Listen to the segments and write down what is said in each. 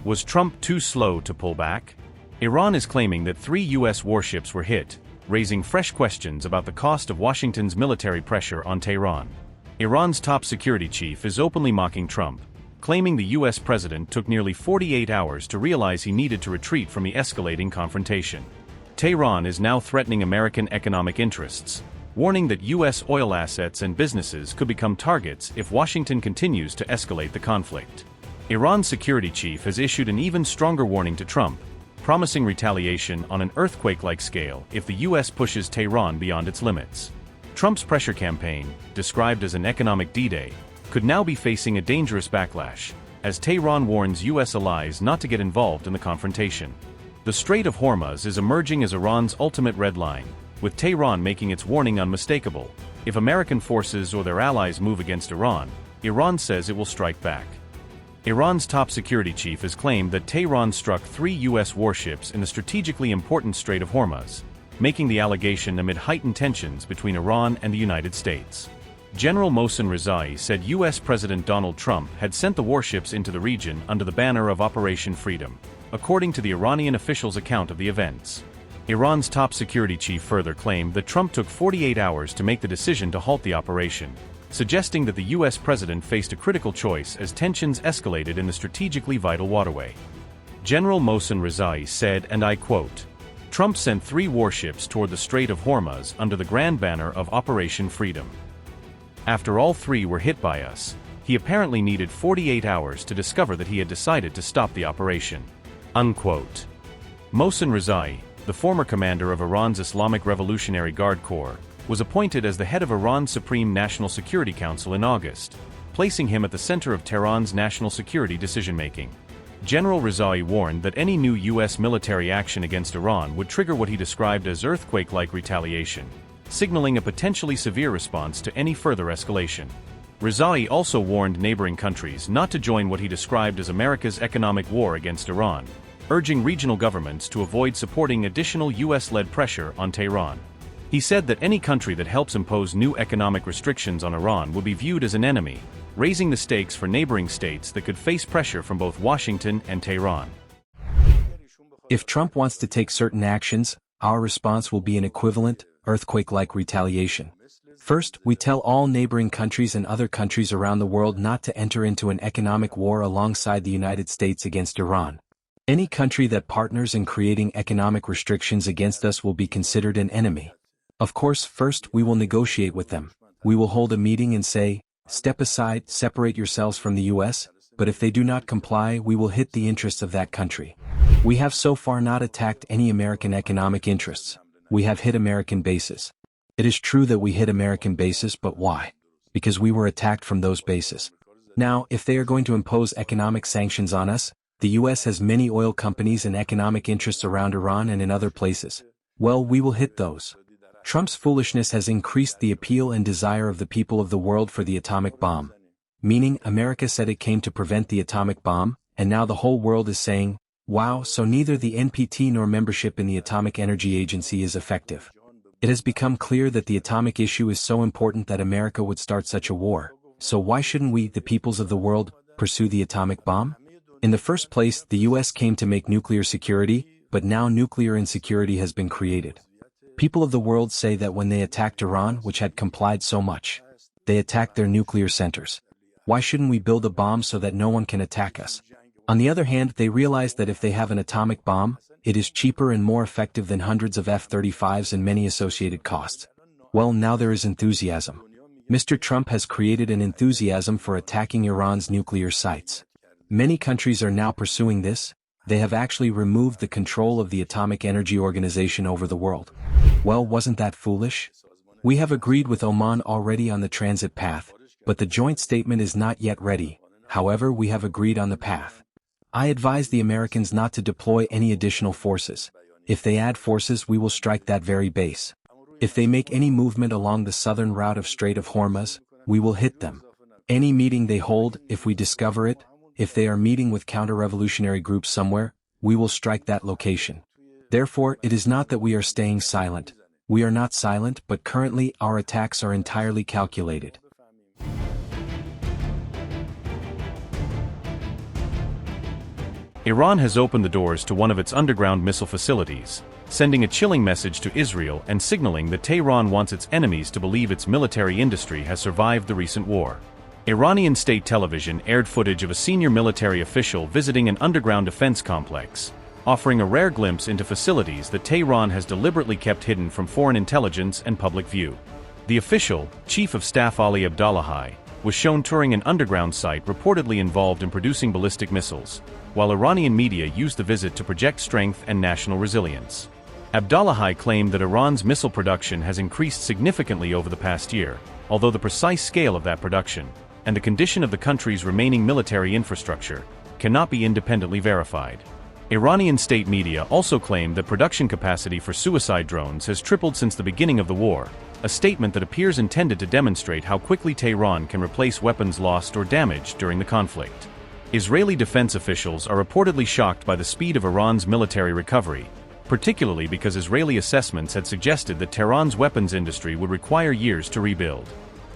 Was Trump too slow to pull back? Iran is claiming that 3 U.S. warships were hit, raising fresh questions about the cost of Washington's military pressure on Tehran. Iran's top security chief is openly mocking Trump, claiming the U.S. president took nearly 48 hours to realize he needed to retreat from the escalating confrontation. Tehran is now threatening American economic interests, warning that U.S. oil assets and businesses could become targets if Washington continues to escalate the conflict. Iran's security chief has issued an even stronger warning to Trump, promising retaliation on an earthquake-like scale if the U.S. pushes Tehran beyond its limits. Trump's pressure campaign, described as an economic D-Day, could now be facing a dangerous backlash, as Tehran warns U.S. allies not to get involved in the confrontation. The Strait of Hormuz is emerging as Iran's ultimate red line, with Tehran making its warning unmistakable. If American forces or their allies move against Iran, Iran says it will strike back. Iran's top security chief has claimed that Tehran struck 3 U.S. warships in the strategically important Strait of Hormuz, making the allegation amid heightened tensions between Iran and the United States. General Mohsen Rezaei said U.S. President Donald Trump had sent the warships into the region under the banner of Operation Freedom, according to the Iranian officials' account of the events. Iran's top security chief further claimed that Trump took 48 hours to make the decision to halt the operation, suggesting that the U.S. president faced a critical choice as tensions escalated in the strategically vital waterway. General Mohsen Rezaei said, and I quote, "Trump sent 3 warships toward the Strait of Hormuz under the grand banner of Operation Freedom. After all 3 were hit by us, he apparently needed 48 hours to discover that he had decided to stop the operation." Unquote. Mohsen Rezaei, the former commander of Iran's Islamic Revolutionary Guard Corps, was appointed as the head of Iran's Supreme National Security Council in August, placing him at the center of Tehran's national security decision-making. General Rezaei warned that any new U.S. military action against Iran would trigger what he described as earthquake-like retaliation, signaling a potentially severe response to any further escalation. Rezaei also warned neighboring countries not to join what he described as America's economic war against Iran, urging regional governments to avoid supporting additional U.S.-led pressure on Tehran. He said that any country that helps impose new economic restrictions on Iran would be viewed as an enemy, raising the stakes for neighboring states that could face pressure from both Washington and Tehran. If Trump wants to take certain actions, our response will be an equivalent, earthquake-like retaliation. First, we tell all neighboring countries and other countries around the world not to enter into an economic war alongside the United States against Iran. Any country that partners in creating economic restrictions against us will be considered an enemy. Of course, first we will negotiate with them. We will hold a meeting and say, step aside, separate yourselves from the U.S., but if they do not comply, we will hit the interests of that country. We have so far not attacked any American economic interests. We have hit American bases. It is true that we hit American bases, but why? Because we were attacked from those bases. Now, if they are going to impose economic sanctions on us, the U.S. has many oil companies and economic interests around Iran and in other places. Well, we will hit those. Trump's foolishness has increased the appeal and desire of the people of the world for the atomic bomb. Meaning, America said it came to prevent the atomic bomb, and now the whole world is saying, wow, so neither the NPT nor membership in the Atomic Energy Agency is effective. It has become clear that the atomic issue is so important that America would start such a war. So why shouldn't we, the peoples of the world, pursue the atomic bomb? In the first place, the U.S. came to make nuclear security, but now nuclear insecurity has been created. People of the world say that when they attacked Iran, which had complied so much, they attacked their nuclear centers. Why shouldn't we build a bomb so that no one can attack us? On the other hand, they realize that if they have an atomic bomb, it is cheaper and more effective than hundreds of F-35s and many associated costs. Well, now there is enthusiasm. Mr. Trump has created an enthusiasm for attacking Iran's nuclear sites. Many countries are now pursuing this. They have actually removed the control of the Atomic Energy Organization over the world. Well, wasn't that foolish? We have agreed with Oman already on the transit path, but the joint statement is not yet ready. However, we have agreed on the path. I advise the Americans not to deploy any additional forces. If they add forces, we will strike that very base. If they make any movement along the southern route of Strait of Hormuz, we will hit them. Any meeting they hold, if we discover it, if they are meeting with counter-revolutionary groups somewhere, we will strike that location. Therefore, it is not that we are staying silent. We are not silent, but currently our attacks are entirely calculated. Iran has opened the doors to one of its underground missile facilities, sending a chilling message to Israel and signaling that Tehran wants its enemies to believe its military industry has survived the recent war. Iranian state television aired footage of a senior military official visiting an underground defense complex, offering a rare glimpse into facilities that Tehran has deliberately kept hidden from foreign intelligence and public view. The official, Chief of Staff Ali Abdullahi, was shown touring an underground site reportedly involved in producing ballistic missiles, while Iranian media used the visit to project strength and national resilience. Abdullahi claimed that Iran's missile production has increased significantly over the past year, although the precise scale of that production, and the condition of the country's remaining military infrastructure, cannot be independently verified. Iranian state media also claimed that production capacity for suicide drones has tripled since the beginning of the war, a statement that appears intended to demonstrate how quickly Tehran can replace weapons lost or damaged during the conflict. Israeli defense officials are reportedly shocked by the speed of Iran's military recovery, particularly because Israeli assessments had suggested that Tehran's weapons industry would require years to rebuild.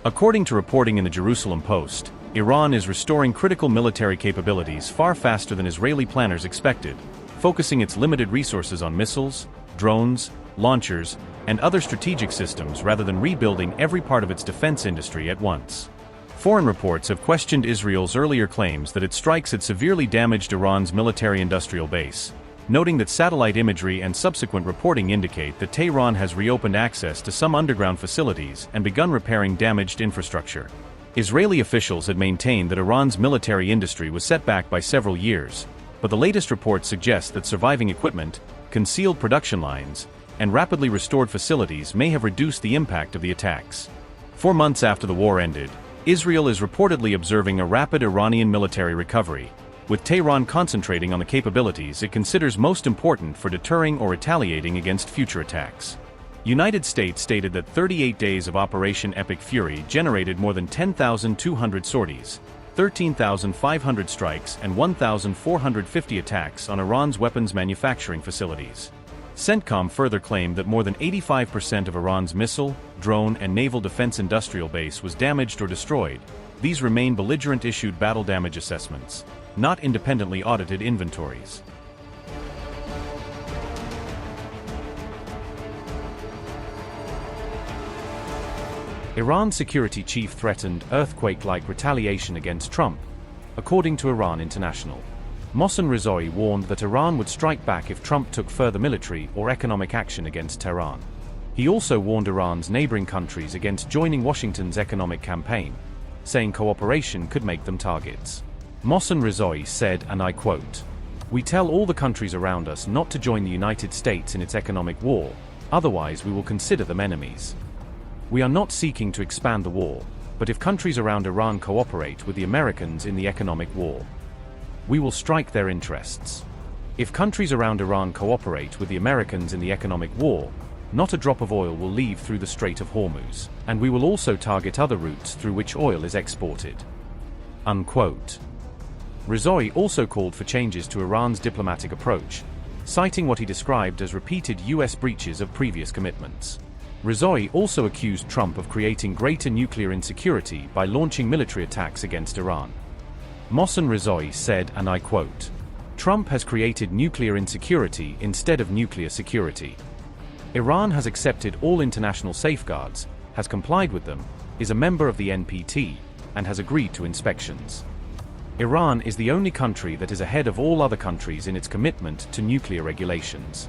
According to reporting in the Jerusalem Post, Iran is restoring critical military capabilities far faster than Israeli planners expected, focusing its limited resources on missiles, drones, launchers, and other strategic systems rather than rebuilding every part of its defense industry at once. Foreign reports have questioned Israel's earlier claims that its strikes had severely damaged Iran's military-industrial base, noting that satellite imagery and subsequent reporting indicate that Tehran has reopened access to some underground facilities and begun repairing damaged infrastructure. Israeli officials had maintained that Iran's military industry was set back by several years, but the latest reports suggest that surviving equipment, concealed production lines, and rapidly restored facilities may have reduced the impact of the attacks. 4 months after the war ended, Israel is reportedly observing a rapid Iranian military recovery, with Tehran concentrating on the capabilities it considers most important for deterring or retaliating against future attacks. United States stated that 38 days of Operation Epic Fury generated more than 10,200 sorties, 13,500 strikes and 1,450 attacks on Iran's weapons manufacturing facilities. CENTCOM further claimed that more than 85% of Iran's missile, drone and naval defense industrial base was damaged or destroyed. These remain belligerent-issued battle damage assessments, not independently audited inventories. Iran's security chief threatened earthquake-like retaliation against Trump, according to Iran International. Mohsen Rezaei warned that Iran would strike back if Trump took further military or economic action against Tehran. He also warned Iran's neighboring countries against joining Washington's economic campaign, saying cooperation could make them targets. Mohsen Rezaei said, and I quote, "We tell all the countries around us not to join the United States in its economic war, otherwise we will consider them enemies. We are not seeking to expand the war, but if countries around Iran cooperate with the Americans in the economic war, we will strike their interests. If countries around Iran cooperate with the Americans in the economic war, not a drop of oil will leave through the Strait of Hormuz, and we will also target other routes through which oil is exported." Unquote. Rezaei also called for changes to Iran's diplomatic approach, citing what he described as repeated U.S. breaches of previous commitments. Rezaei also accused Trump of creating greater nuclear insecurity by launching military attacks against Iran. Mohsen Rezaei said, and I quote, "Trump has created nuclear insecurity instead of nuclear security. Iran has accepted all international safeguards, has complied with them, is a member of the NPT, and has agreed to inspections. Iran is the only country that is ahead of all other countries in its commitment to nuclear regulations."